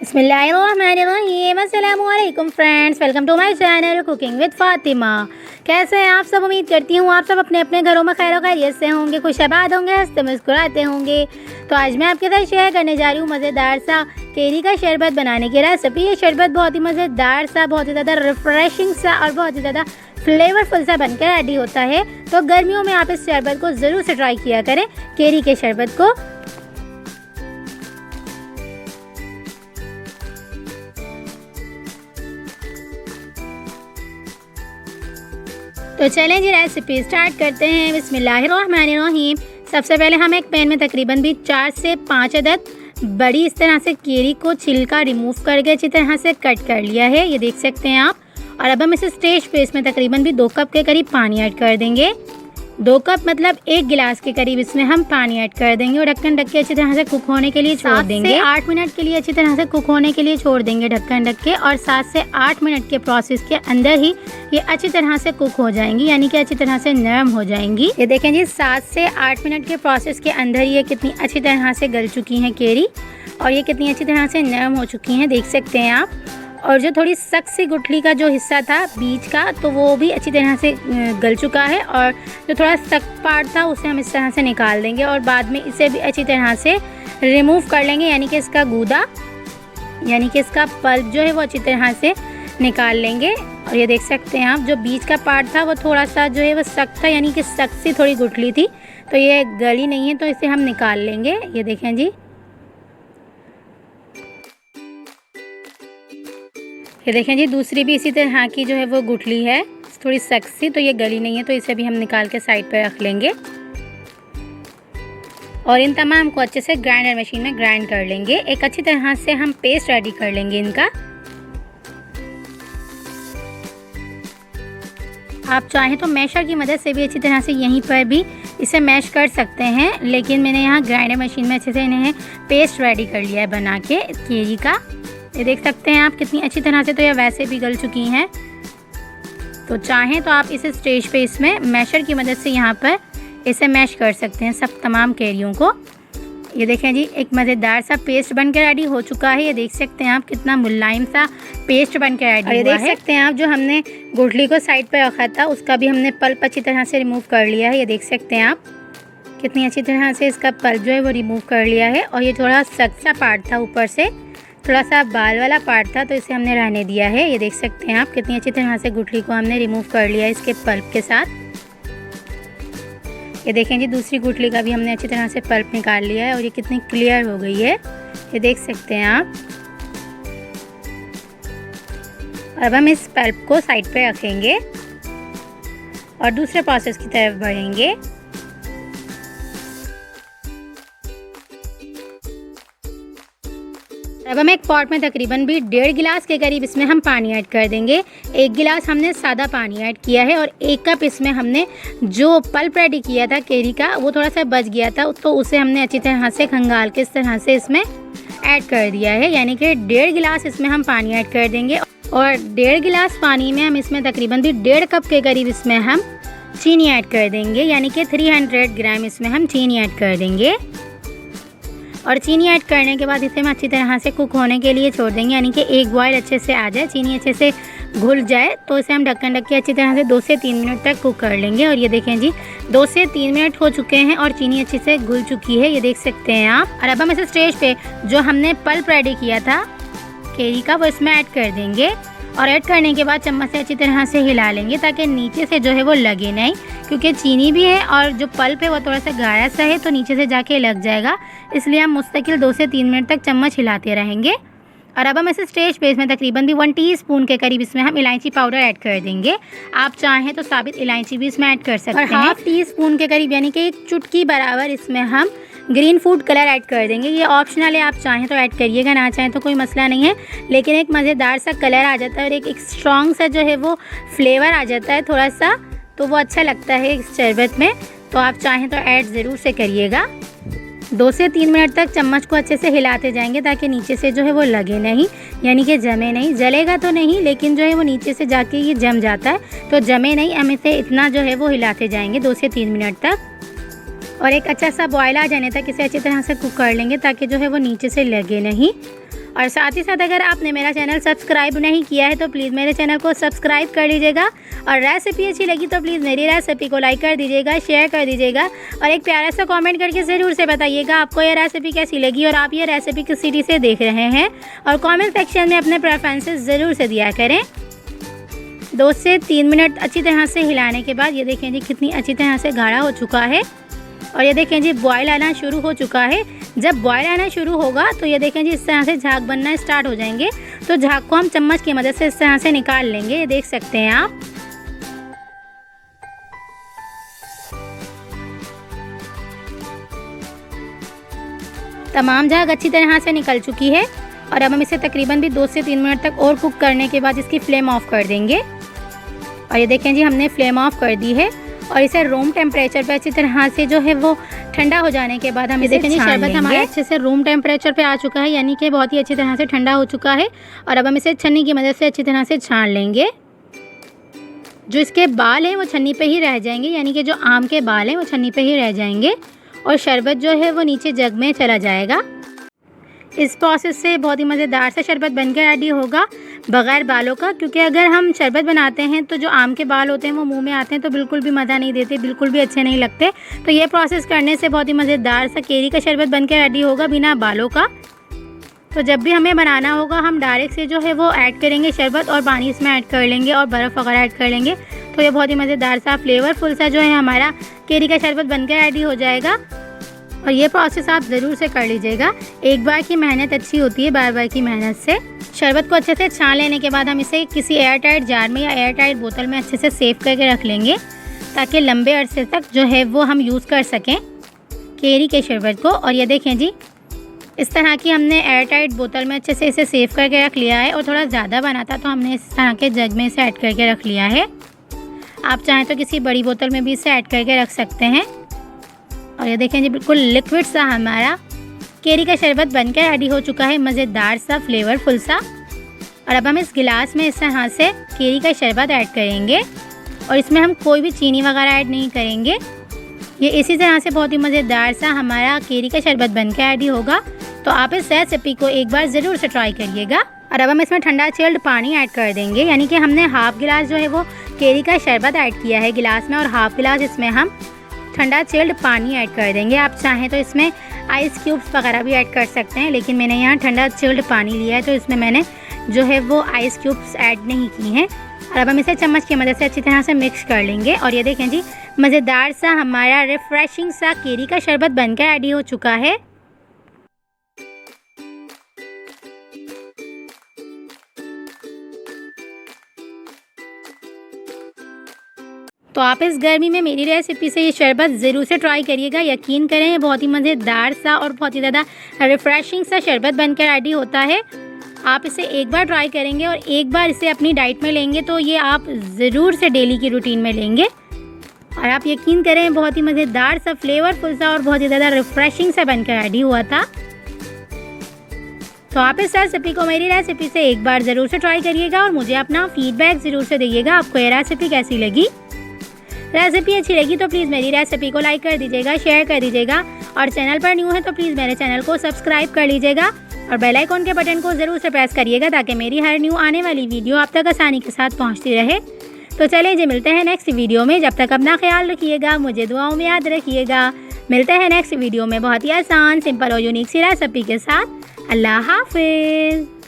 बिस्मिल्लाहिर्रहमानिर्रहीम। अस्सलामुअलैकुम friends, welcome to my channel cooking with Fatima. कैसे हैं आप सब? उम्मीद करती हूँ आप सब अपने अपने घरों में खैर खैरियत से होंगे, खुशआबाद होंगे, हंसते मुस्कुराते होंगे। तो आज मैं आपके साथ शेयर करने जा रही हूँ मज़ेदार सा केरी का शरबत बनाने की रेसिपी। ये शरबत बहुत ही मज़ेदार सा, बहुत ही ज़्यादा रिफ्रेशिंग सा और बहुत ही ज़्यादा फ्लेवरफुल सा बनकर रेडी होता है। तो गर्मियों में आप इस शरबत को ज़रूर से ट्राई किया करें, केरी के शरबत को। तो चलें जी, रेसिपी स्टार्ट करते हैं। बिस्मिल्लाहिर्रहमानिर्रहीम। सबसे पहले हम एक पैन में तकरीबन भी 4 से 5 अदद बड़ी इस तरह से केरी को छिलका रिमूव करके अच्छी तरह से कट कर लिया है, ये देख सकते हैं आप। और अब हम इस स्टेज पे इसमें तकरीबन भी 2 कप के करीब पानी ऐड कर देंगे। 2 कप मतलब 1 गिलास के करीब इसमें हम पानी ऐड कर देंगे और ढक्कन ढक के अच्छी तरह से कुक होने के लिए छोड़ देंगे। 7 से 8 मिनट के लिए अच्छी तरह से कुक होने के लिए छोड़ देंगे ढक्कन ढक के। और 7 से 8 मिनट के प्रोसेस के अंदर ही ये अच्छी तरह से कुक हो जाएंगी, यानी कि अच्छी तरह से नरम हो जाएंगी। ये देखें जी, 7 से 8 मिनट के प्रोसेस के अंदर ये कितनी अच्छी तरह से गल चुकी हैं केरी और ये कितनी अच्छी तरह से नरम हो चुकी हैं, देख सकते हैं आप। और जो थोड़ी सख्त सी गुठली का जो हिस्सा था बीच का, तो वो भी अच्छी तरह से गल चुका है। और जो थोड़ा सख्त पार्ट था उसे हम इस तरह से निकाल देंगे और बाद में इसे भी अच्छी तरह से रिमूव कर लेंगे, यानी कि इसका गूदा, यानी कि इसका पल्प जो है वो अच्छी तरह से निकाल लेंगे। और ये देख सकते हैं आप, जो बीच का पार्ट था वो थोड़ा सा जो है वो सख्त था, यानी कि सख्त सी थोड़ी गुठली थी, तो ये गली नहीं है, तो इसे हम निकाल लेंगे। ये देखें जी, ये देखें जी, दूसरी भी इसी तरह की जो है वो गुठली है, थोड़ी सख्त सी, तो ये गली नहीं है, तो इसे भी हम निकाल के साइड पर रख लेंगे। और इन तमाम को अच्छे से ग्राइंडर मशीन में ग्राइंड कर लेंगे। एक अच्छी तरह से हम पेस्ट रेडी कर लेंगे इनका। आप चाहें तो मैशर की मदद से भी अच्छी तरह से यहीं पर भी इसे मैश कर सकते हैं, लेकिन मैंने यहाँ ग्राइंडर मशीन में अच्छे से इन्हें पेस्ट रेडी कर लिया है बना के केरी का। ये देख सकते हैं आप कितनी अच्छी तरह से, तो ये वैसे भी गल चुकी हैं। तो चाहें तो आप इस स्टेज पे इसमें मैशर की मदद से यहाँ पर इसे मैश कर सकते हैं सब तमाम केरियों को। ये देखें जी, एक मज़ेदार सा पेस्ट बनकर रेडी हो चुका है। ये देख सकते हैं आप कितना मुलायम सा पेस्ट बनकर रेडी हुआ है। ये देख सकते हैं आप, जो हमने गुठली को साइड पर रखा था उसका भी हमने पल्प अच्छी तरह से रिमूव कर लिया है। ये देख सकते हैं आप कितनी अच्छी तरह से इसका पल्प जो है वो रिमूव कर लिया है। और ये थोड़ा सख्त सा पार्ट था, ऊपर से थोड़ा सा बाल वाला पार्ट था, तो इसे हमने रहने दिया है। ये देख सकते हैं आप कितनी अच्छी तरह से गुठली को हमने रिमूव कर लिया है इसके पल्प के साथ। ये देखें जी, दूसरी गुठली का भी हमने अच्छी तरह से पल्प निकाल लिया है और ये कितनी क्लियर हो गई है, ये देख सकते हैं आप। अब हम इस पल्प को साइड पे रखेंगे और दूसरे प्रोसेस की तरफ बढ़ेंगे। अब हम एक पॉट में तकरीबन भी 1.5 गिलास के करीब इसमें हम पानी ऐड कर देंगे। 1 गिलास हमने सादा पानी ऐड किया है और 1 कप इसमें हमने जो पल्प रेडी किया था केरी का वो थोड़ा सा बच गया था, तो उसे हमने अच्छी तरह से खंगाल के इस तरह से इसमें ऐड कर दिया है, यानी कि 1.5 गिलास इसमें हम पानी ऐड कर देंगे। और 1.5 गिलास पानी में हम इसमें तकरीबन भी 1.5 कप के करीब इसमें हम चीनी ऐड कर देंगे, यानी कि 300 ग्राम इसमें हम चीनी ऐड कर देंगे। और चीनी ऐड करने के बाद इसे हम अच्छी तरह से कुक होने के लिए छोड़ देंगे, यानी कि एक बॉयल अच्छे से आ जाए, चीनी अच्छे से घुल जाए, तो इसे हम ढक्कन ढक के अच्छी तरह से 2 से 3 मिनट तक कुक कर लेंगे। और ये देखें जी, 2 से 3 मिनट हो चुके हैं और चीनी अच्छे से घुल चुकी है, ये देख सकते हैं आप। और अब हम इस स्टेज पे जो हमने पल्प रेडी किया था केरी का वो इसमें ऐड कर देंगे। और ऐड करने के बाद चम्मच से अच्छी तरह से हिला लेंगे ताकि नीचे से जो है वो लगे नहीं, क्योंकि चीनी भी है और जो पल्प है वो थोड़ा सा गाढ़ा सा है, तो नीचे से जाके लग जाएगा। इसलिए हम मुस्तकिल 2 से 3 मिनट तक चम्मच हिलाते रहेंगे। और अब हम इस स्टेज पे इसमें तकरीबन भी 1 टीस्पून के करीब इसमें हम इलायची पाउडर ऐड कर देंगे। आप चाहें तो साबित इलायची भी इसमें ऐड कर सकते हैं। और 1/2 टीस्पून के करीब, यानी कि 1 चुटकी बराबर इसमें हम ग्रीन फूड कलर ऐड कर देंगे। ये ऑप्शनल है, आप चाहें तो ऐड करिएगा, ना चाहें तो कोई मसला नहीं है, लेकिन एक मज़ेदार सा कलर आ जाता है और एक स्ट्रॉन्ग सा जो है वो फ्लेवर आ जाता है थोड़ा सा, तो वो अच्छा लगता है इस शरबत में। तो आप चाहें तो ऐड ज़रूर से करिएगा। 2 से 3 मिनट तक चम्मच को अच्छे से हिलाते जाएंगे ताकि नीचे से जो है वो लगे नहीं, यानी कि जमे नहीं। जलेगा तो नहीं, लेकिन जो है वो नीचे से जाके ये जम जाता है, तो जमे नहीं। हम इसे इतना जो है वो हिलाते जाएंगे 2 से 3 मिनट तक। और एक अच्छा सा बॉयल आ जाने तक इसे अच्छी तरह से कुक कर लेंगे ताकि जो है वो नीचे से लगे नहीं। और साथ ही साथ अगर आपने मेरा चैनल सब्सक्राइब नहीं किया है तो प्लीज़ मेरे चैनल को सब्सक्राइब कर लीजिएगा। और रेसिपी अच्छी लगी तो प्लीज़ मेरी रेसिपी को लाइक कर दीजिएगा, शेयर कर दीजिएगा और एक प्यारा सा कमेंट करके ज़रूर से बताइएगा आपको ये रेसिपी कैसी लगी और आप ये रेसिपी किस सिटी से देख रहे हैं। और कमेंट सेक्शन में अपने प्रेफरेंसेस ज़रूर से दिया करें। 2 से 3 मिनट अच्छी तरह से हिलाने के बाद ये देखें जी कितनी अच्छी तरह से गाढ़ा हो चुका है। और ये देखें जी बॉयल आना शुरू हो चुका है। जब बॉयल आना शुरू होगा तो ये देखें जी इस तरह से झाग बनना स्टार्ट हो जाएंगे। तो झाग को हम चम्मच की मदद से इस तरह से निकाल लेंगे, ये देख सकते हैं आप। तमाम झाग अच्छी तरह से निकल चुकी है और अब हम इसे तकरीबन भी 2 से 3 मिनट तक और कुक करने के बाद इसकी फ्लेम ऑफ कर देंगे। और ये देखें जी हमने फ्लेम ऑफ कर दी है और इसे रूम टेम्परेचर पे अच्छी तरह से जो है वो ठंडा हो जाने के बाद हम इसे देखें जी शरबत हमारा अच्छे से रूम टेम्परेचर पे आ चुका है, यानी कि बहुत ही अच्छी तरह से ठंडा हो चुका है। और अब हम इसे छन्नी की मदद से अच्छी तरह से छान लेंगे। जो इसके बाल हैं वो छन्नी पे ही रह जाएंगे, यानी कि जो आम के बाल हैं वो छन्नी पे ही रह जाएंगे और शरबत जो है वो नीचे जग में चला जाएगा। इस प्रोसेस से बहुत ही मज़ेदार सा शरबत बनकर रेडी होगा बग़ैर बालों का, क्योंकि अगर हम शरबत बनाते हैं तो जो आम के बाल होते हैं वो मुंह में आते हैं तो बिल्कुल भी मज़ा नहीं देते, बिल्कुल भी अच्छे नहीं लगते। तो ये प्रोसेस करने से बहुत ही मज़ेदार सा केरी का शरबत बनकर रेडी होगा बिना बालों का। तो जब भी हमें बनाना होगा हम डायरेक्ट से जो है वो ऐड करेंगे शरबत और पानी इसमें ऐड कर लेंगे और बर्फ़ वगैरह ऐड कर लेंगे। तो ये बहुत ही मज़ेदार सा फ्लेवरफुल सा जो है हमारा केरी का शरबत बनकर रेडी हो जाएगा। और ये प्रोसेस आप ज़रूर से कर लीजिएगा। एक बार की मेहनत अच्छी होती है बार बार की मेहनत से। शरबत को अच्छे से छान लेने के बाद हम इसे किसी एयर टाइट जार में या एयर टाइट बोतल में अच्छे से सेव करके रख लेंगे ताकि लंबे अरसे तक जो है वो हम यूज़ कर सकें केरी के शरबत को। और ये देखें जी इस तरह की हमने एयर टाइट बोतल में अच्छे से इसे सेव करके रख लिया है। और थोड़ा ज़्यादा बना था तो हमने इस तरह के जग में इसे ऐड करके रख लिया है। आप चाहें तो किसी बड़ी बोतल में भी इसे ऐड करके रख सकते हैं। और ये देखें जी बिल्कुल लिक्विड सा हमारा केरी का शरबत बनकर रेडी हो चुका है, मज़ेदार सा फ्लेवरफुल सा। और अब हम इस गिलास में इस तरह से केरी का शरबत ऐड करेंगे और इसमें हम कोई भी चीनी वगैरह ऐड नहीं करेंगे। ये इसी तरह से बहुत ही मज़ेदार सा हमारा केरी का शरबत बनकर रेडी होगा। तो आप इस रेसिपी को एक बार ज़रूर से ट्राई करिएगा। और अब हम इसमें ठंडा चिल्ड पानी ऐड कर देंगे, यानी कि हमने हाफ़ गिलास जो है वो केरी का शरबत ऐड किया है गिलास में और हाफ़ गिलास इसमें हम ठंडा चिल्ड पानी ऐड कर देंगे। आप चाहें तो इसमें आइस क्यूब्स वगैरह भी ऐड कर सकते हैं, लेकिन मैंने यहाँ ठंडा चिल्ड पानी लिया है तो इसमें मैंने जो है वो आइस क्यूब्स ऐड नहीं की हैं। और अब हम इसे चम्मच की मदद से अच्छी तरह से मिक्स कर लेंगे। और ये देखें जी मज़ेदार सा हमारा रिफ़्रेशिंग सा केरी का शरबत बनकर रेडी हो चुका है। तो आप इस गर्मी में मेरी रेसिपी से ये शरबत ज़रूर से ट्राई करिएगा। यकीन करें ये बहुत ही मज़ेदार सा और बहुत ही ज़्यादा रिफ़्रेशिंग सा शरबत बनकर रेडी होता है। आप इसे एक बार ट्राई करेंगे और एक बार इसे अपनी डाइट में लेंगे तो ये आप ज़रूर से डेली की रूटीन में लेंगे। और आप यकीन करें बहुत ही मज़ेदार सा फ्लेवरफुल सा और बहुत ही ज़्यादा रिफ़्रेशिंग सा बनकर रेडी हुआ था। तो आप इस रेसिपी को मेरी रेसिपी से एक बार ज़रूर से ट्राई करिएगा और मुझे अपना फ़ीडबैक ज़रूर से दीजिएगा आपको ये रेसिपी कैसी लगी। रेसिपी अच्छी लगी तो प्लीज़ मेरी रेसिपी को लाइक कर दीजिएगा, शेयर कर दीजिएगा और चैनल पर न्यू है तो प्लीज़ मेरे चैनल को सब्सक्राइब कर लीजिएगा और बेल आइकॉन के बटन को ज़रूर से प्रेस करिएगा ताकि मेरी हर न्यू आने वाली वीडियो आप तक आसानी के साथ पहुंचती रहे। तो चलिए जी मिलते हैं नेक्स्ट वीडियो में। जब तक अपना ख्याल रखिएगा, मुझे दुआओं में याद रखिएगा। मिलते हैं नेक्स्ट वीडियो में बहुत ही आसान, सिंपल और यूनिक सी रेसिपी के साथ। अल्लाह हाफिज़।